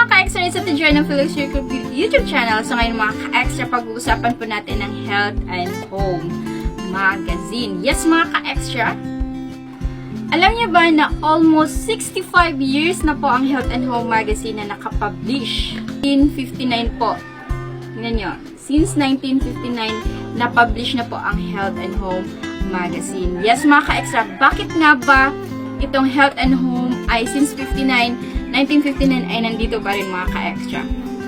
mga ka-extra, it's at the Journal of Felix YouTube channel. So ngayon mga ka-extra, pag-uusapan po natin ng Health and Home magazine. Yes mga ka-extra, alam niyo ba na almost 65 years na po ang Health and Home magazine na nakapublish? 1959 po. Tingnan nyo. Since 1959, na-publish na po ang Health and Home magazine. Yes mga ka-extra, bakit nga ba itong Health and Home ay since 1959 ay nandito pa rin mga ka-extra?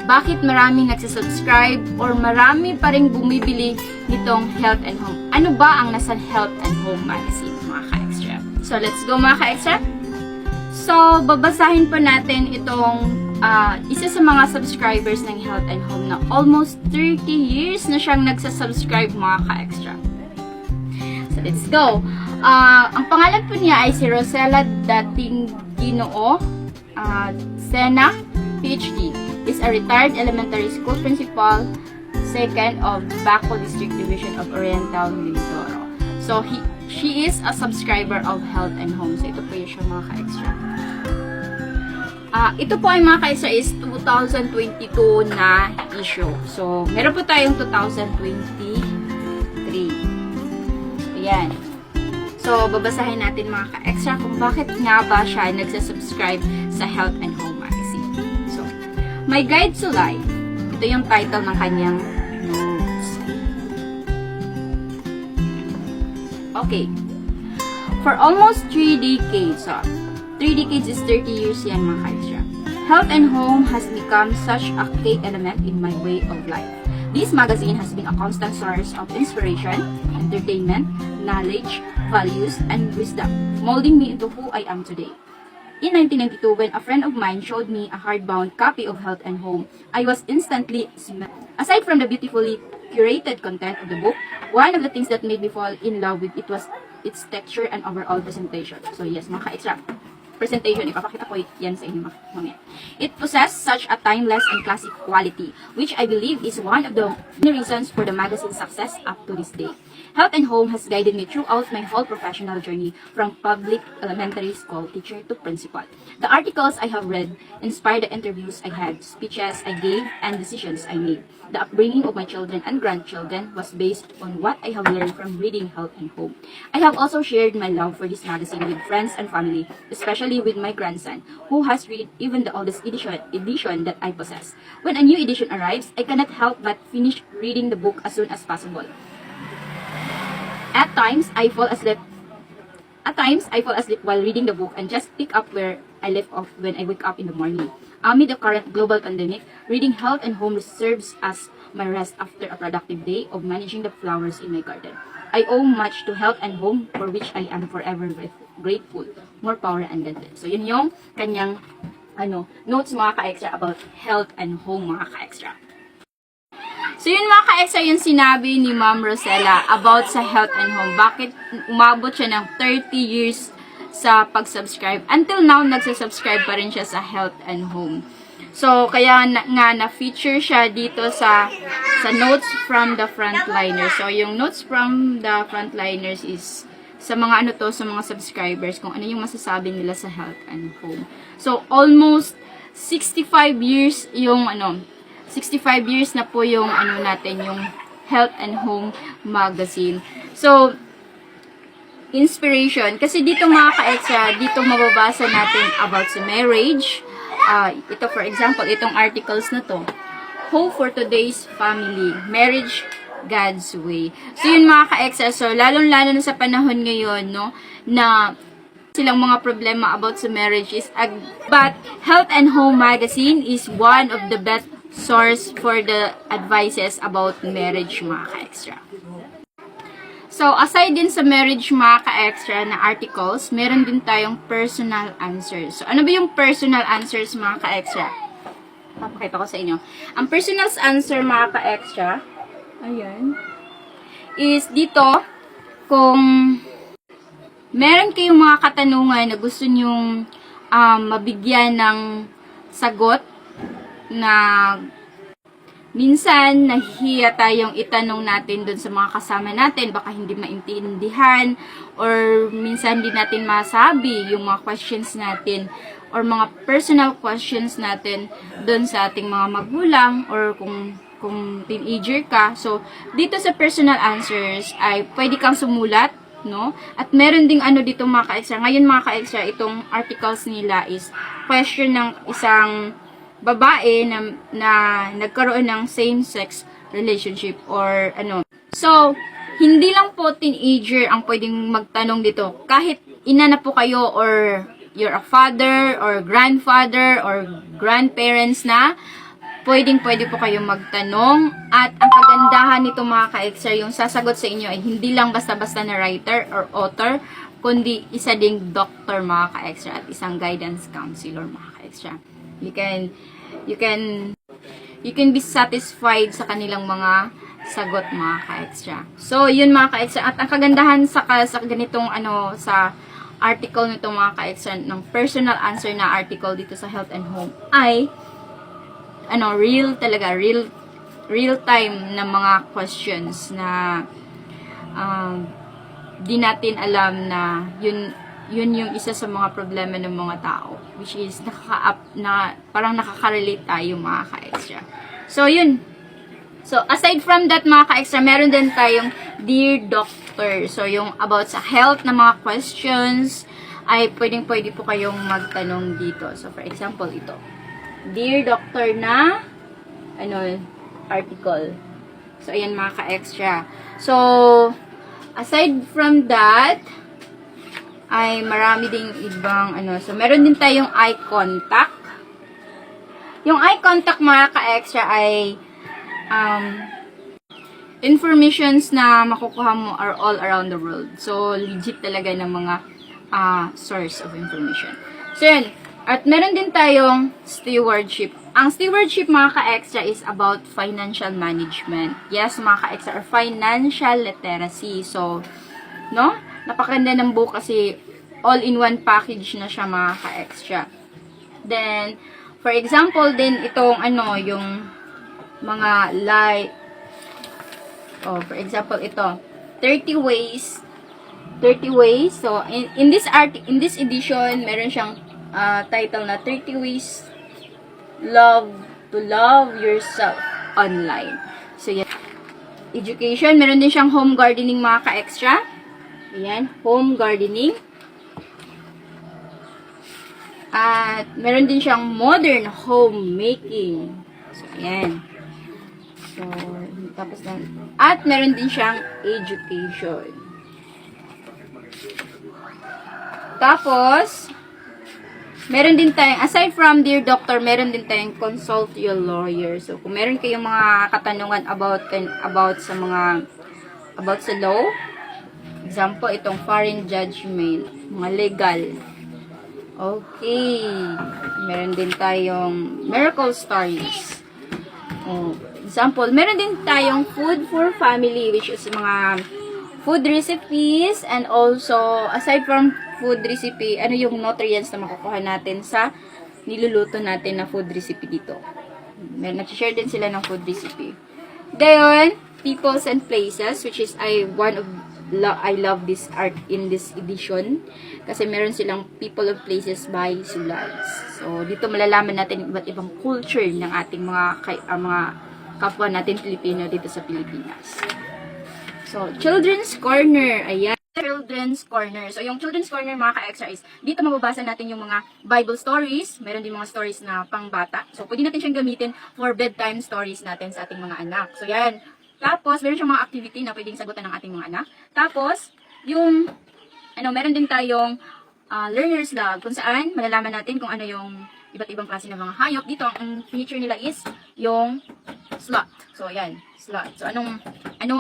Bakit maraming nagsasubscribe or marami pa rin bumibili nitong Health and Home? Ano ba ang nasa Health and Home magazine mga ka-extra? So let's go mga ka-extra. So babasahin po natin itong isa sa mga subscribers ng Health and Home na almost 30 years na siyang nagsasubscribe mga ka-extra. So let's go. Ang pangalan po niya ay si Rosella Dating Ginoo Sena, PhD. Is a retired elementary school principal, second of Baco District Division of Oriental Mindoro. So she is a subscriber of Health and Home. So ito po yung siya mga ka-extra. Ito po ay mga ka-extra is 2022 na issue. So meron po tayong 2023. Ayan. So babasahin natin mga ka-extra kung bakit nga ba siya nagsasubscribe sa Health and Home magazine. So, My Guide to Life. Ito yung title ng kanyang notes. Okay. For almost 3 decades, 3 decades is 30 years yan mga ka-extra. Health and Home has become such a key element in my way of life. This magazine has been a constant source of inspiration, entertainment, knowledge, values, and wisdom, molding me into who I am today. In 1992, when a friend of mine showed me a hardbound copy of Health and Home, I was instantly smitten. Aside from the beautifully curated content of the book, one of the things that made me fall in love with it was its texture and overall presentation. So yes, mga ka-extra, presentation, ipapakita ko yan sa inyo mamaya. It possessed such a timeless and classic quality, which I believe is one of the many reasons for the magazine's success up to this day. Health and Home has guided me throughout my whole professional journey, from public elementary school teacher to principal. The articles I have read inspired the interviews I had, speeches I gave, and decisions I made. The upbringing of my children and grandchildren was based on what I have learned from reading Health and Home. I have also shared my love for this magazine with friends and family, especially with my grandson, who has read even the oldest edition that I possess. When a new edition arrives, I cannot help but finish reading the book as soon as possible. At times, I fall asleep while reading the book and just pick up where I left off when I wake up in the morning. Amid the current global pandemic, reading Health and Home serves as my rest after a productive day of managing the flowers in my garden. I owe much to Health and Home, for which I am forever grateful. More power and benefit. So yun yung kanyang notes mga ka-extra about Health and Home mga ka-extra. So yun mga ka-extra yung sinabi ni Ma'am Rosella about sa Health and Home. Bakit umabot siya ng 30 years sa pag-subscribe. Until now, nagsasubscribe pa rin siya sa Health and Home. So, kaya na-feature siya dito sa notes from the frontliners. So, yung notes from the frontliners is sa mga sa mga subscribers, kung ano yung masasabi nila sa Health and Home. So, almost 65 years yung 65 years na po yung yung Health and Home magazine. So, inspiration. Kasi dito mga ka-extra, dito mababasa natin about sa marriage. Ito for example, itong articles na to. Hope for Today's Family. Marriage God's Way. So yun mga ka-extra, so lalong-lalo na sa panahon ngayon, na silang mga problema about sa marriage is, but Health and Home magazine is one of the best source for the advices about marriage mga ka-extra. So, aside din sa marriage mga ka-extra na articles, meron din tayong personal answers. So, ano ba yung personal answers mga ka-extra? Papakita ko sa inyo. Ang personal answer mga ka-extra, ayan, is dito, kung meron kayong mga katanungan na gusto nyong mabigyan ng sagot na minsan, nahihiya tayong itanong natin dun sa mga kasama natin, baka hindi maintindihan, or minsan hindi natin masabi yung mga questions natin, or mga personal questions natin dun sa ating mga magulang or kung teenager ka. So, dito sa personal answers ay pwede kang sumulat, no? At meron ding ano dito mga ka-extra. Ngayon mga ka-extra, itong articles nila is question ng isang babae na nagkaroon ng same-sex relationship or ano. So, hindi lang po teenager ang pwedeng magtanong dito. Kahit ina na po kayo or you're a father or grandfather or grandparents na, pwede po kayong magtanong. At ang kagandahan nito mga ka-extra, yung sasagot sa inyo ay hindi lang basta-basta na writer or author, kundi isa ding doctor mga ka-extra at isang guidance counselor mga ka-extra. You can be satisfied sa kanilang mga sagot mga ka-extra. So, yun mga ka-extra. At ang kagandahan sa ganitong sa article nito mga ka-extra, ng personal answer na article dito sa Health and Home ay real talaga, real time na mga questions na di natin alam na yun yung isa sa mga problema ng mga tao, which is parang nakaka-relate tayo mga ka-extra. So, yun. So, aside from that mga ka-extra, meron din tayong Dear Doctor. So, yung about sa health na mga questions ay pwede po kayong magtanong dito. So, for example, ito. Dear Doctor na article. So, ayan mga ka-extra. So, aside from that, ay marami ding ibang so meron din tayong eye contact. Yung eye contact mga ka-extra ay informations na makukuha mo are all around the world. So, legit talaga ng mga source of information. So, yun. At meron din tayong stewardship. Ang stewardship mga ka-extra is about financial management. Yes, mga ka-extra, or financial literacy. So, no? Napakaganda ng book kasi all-in-one package na siya mga ka-extra. Then, for example din itong yung mga for example ito, 30 ways. So, in this edition, meron siyang title na 30 ways to love yourself online. So, yan. Education, meron din siyang home gardening mga ka-extra. Ayan, home gardening. At meron din siyang modern homemaking. So, ayan. So, tapos na. At meron din siyang education. Tapos, meron din tayong, aside from Dear Doctor, meron din tayong consult your lawyer. So, kung meron kayong mga katanungan about sa law, example, itong foreign judgment, mga legal. Okay. Meron din tayong miracle stories. Example, meron din tayong food for family, which is mga food recipes, and also, aside from food recipe, yung nutrients na makukuha natin sa niluluto natin na food recipe dito. Nag-share din sila ng food recipe. Then, peoples and places, which is I love this art in this edition kasi meron silang people of places by Sulans. So, dito malalaman natin iba't ibang culture ng ating mga kapwa natin Pilipino dito sa Pilipinas. So, Children's Corner. Ayan. Children's Corner. So, yung Children's Corner mga ka-extra is, dito mababasa natin yung mga Bible stories. Meron din mga stories na pangbata. So, pwede natin siyang gamitin for bedtime stories natin sa ating mga anak. So, yan. Tapos, meron siyang mga activity na pwedeng sagutan ng ating mga anak. Tapos, yung, meron din tayong learner's log, kung saan malalaman natin kung ano yung iba't ibang klase ng mga hayop. Dito, ang feature nila is yung sloth. So, ayan, sloth. So, ano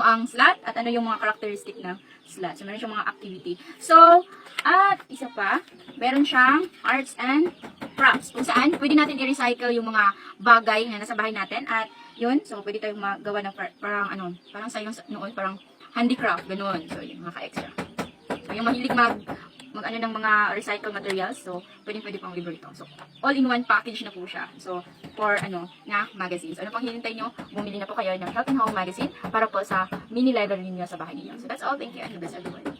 ang sloth at ano yung mga characteristic ng sloth. So, meron siyang mga activity. So, at isa pa, meron siyang arts and crafts. Kung saan, pwede natin i-recycle yung mga bagay na nasa bahay natin. At, yun, so, pwede tayong magawa ng parang sayong noon, parang handicraft, ganun. So, yun, mga ka-extra. So, yung mahilig ng mga recycle materials, so, pwede pang libre ito. So, all-in-one package na po siya. So, for, na magazine. So, ano pang hinintay nyo? Bumili na po kayo ng Health and Home magazine para po sa mini library niyo sa bahay niyo. So, that's all. Thank you and the best everyone.